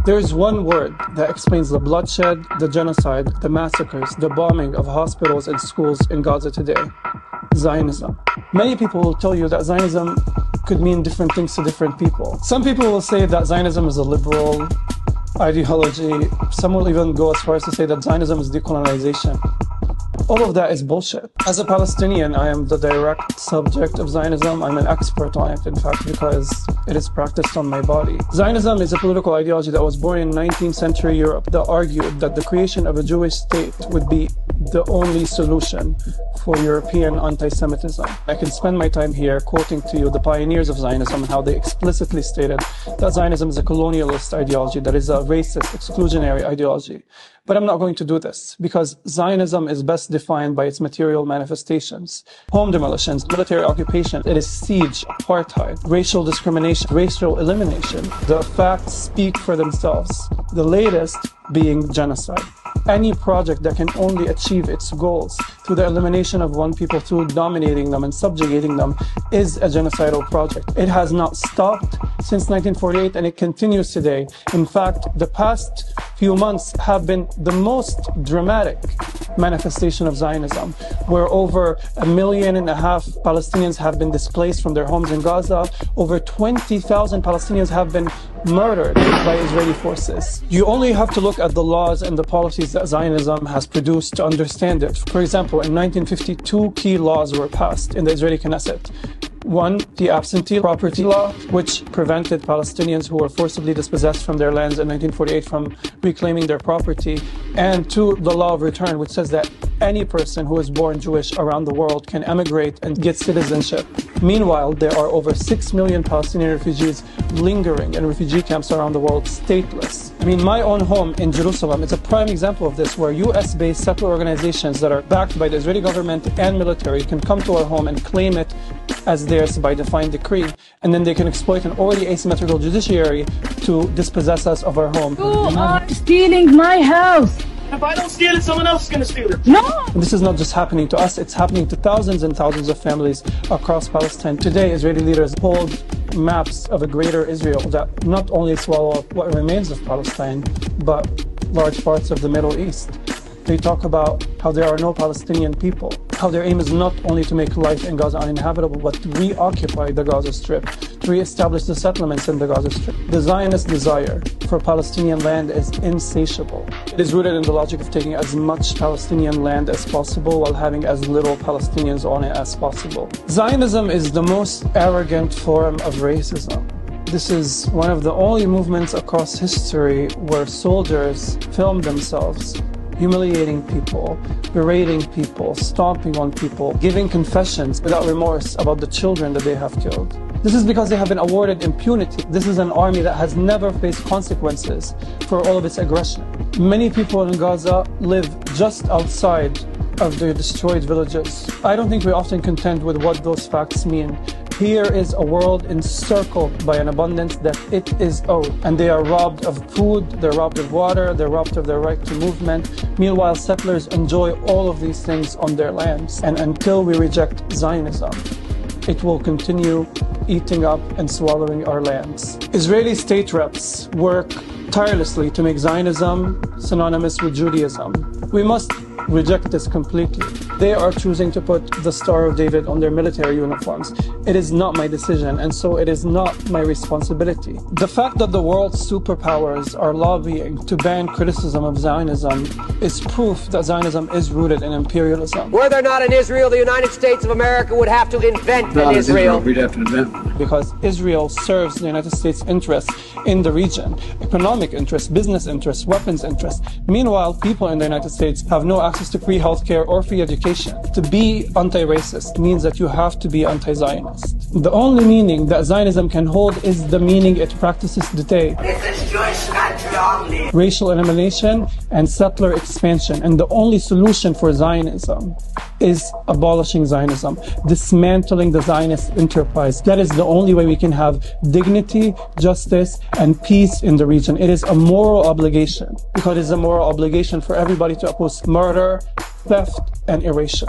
There is one word that explains the bloodshed, the genocide, the massacres, the bombing of hospitals and schools in Gaza today: Zionism. Many people will tell you that Zionism could mean different things to different people. Some people will say that Zionism is a liberal ideology. Some will even go as far as to say that Zionism is decolonization. All of that is bullshit. As a Palestinian, I am the direct subject of Zionism. I'm an expert on it, in fact, because it is practiced on my body. Zionism is a political ideology that was born in 19th century Europe that argued that the creation of a Jewish state would be the only solution for European anti-Semitism. I can spend my time here quoting to you the pioneers of Zionism and how they explicitly stated that Zionism is a colonialist ideology, that is a racist, exclusionary ideology. But I'm not going to do this, because Zionism is best defined by its material manifestations: home demolitions, military occupation, it is siege, apartheid, racial discrimination, racial elimination. The facts speak for themselves, the latest being genocide. Any project that can only achieve its goals through the elimination of one people, through dominating them and subjugating them, is a genocidal project. It has not stopped since 1948, and it continues today. In fact, the past few months have been the most dramatic manifestation of Zionism, where over 1.5 million Palestinians have been displaced from their homes in Gaza. Over 20,000 Palestinians have been murdered by Israeli forces. You only have to look at the laws and the policies that Zionism has produced to understand it. For example, in 1952, key laws were passed in the Israeli Knesset. One, the absentee property law, which prevented Palestinians who were forcibly dispossessed from their lands in 1948 from reclaiming their property. And two, the law of return, which says that any person who is born Jewish around the world can emigrate and get citizenship. Meanwhile, there are over 6 million Palestinian refugees lingering in refugee camps around the world, stateless. I mean, my own home in Jerusalem is a prime example of this, where US-based settler organizations that are backed by the Israeli government and military can come to our home and claim it as theirs by divine decree, and then they can exploit an already asymmetrical judiciary to dispossess us of our home. You are stealing my house! If I don't steal it, someone else is going to steal it. No! This is not just happening to us, it's happening to thousands and thousands of families across Palestine. Today, Israeli leaders hold maps of a greater Israel that not only swallow up what remains of Palestine, but large parts of the Middle East. They talk about how there are no Palestinian people, how their aim is not only to make life in Gaza uninhabitable, but to reoccupy the Gaza Strip, to reestablish the settlements in the Gaza Strip. The Zionist desire for Palestinian land is insatiable. It is rooted in the logic of taking as much Palestinian land as possible while having as little Palestinians on it as possible. Zionism is the most arrogant form of racism. This is one of the only movements across history where soldiers film themselves humiliating people, berating people, stomping on people, giving confessions without remorse about the children that they have killed. This is because they have been awarded impunity. This is an army that has never faced consequences for all of its aggression. Many people in Gaza live just outside of their destroyed villages. I don't think we often contend with what those facts mean. Here is a world encircled by an abundance that it is owed, and they are robbed of food, they're robbed of water, they're robbed of their right to movement. Meanwhile, settlers enjoy all of these things on their lands. And until we reject Zionism, it will continue eating up and swallowing our lands. Israeli state reps work tirelessly to make Zionism synonymous with Judaism. We must reject this completely. They are choosing to put the Star of David on their military uniforms. It is not my decision, and so it is not my responsibility. The fact that the world's superpowers are lobbying to ban criticism of Zionism is proof that Zionism is rooted in imperialism. Were there not an Israel, the United States of America would have to invent an Israel. We'd have to invent one. Because Israel serves the United States' interests in the region, economic interests, business interests, weapons interests. Meanwhile, people in the United States have no access to free healthcare or free education. To be anti-racist means that you have to be anti-Zionist. The only meaning that Zionism can hold is the meaning it practices today: racial elimination and settler expansion. And the only solution for Zionism is abolishing Zionism, dismantling the Zionist enterprise. That is the only way we can have dignity, justice, and peace in the region. It is a moral obligation, because it is a moral obligation for everybody to oppose murder, theft, and erasure.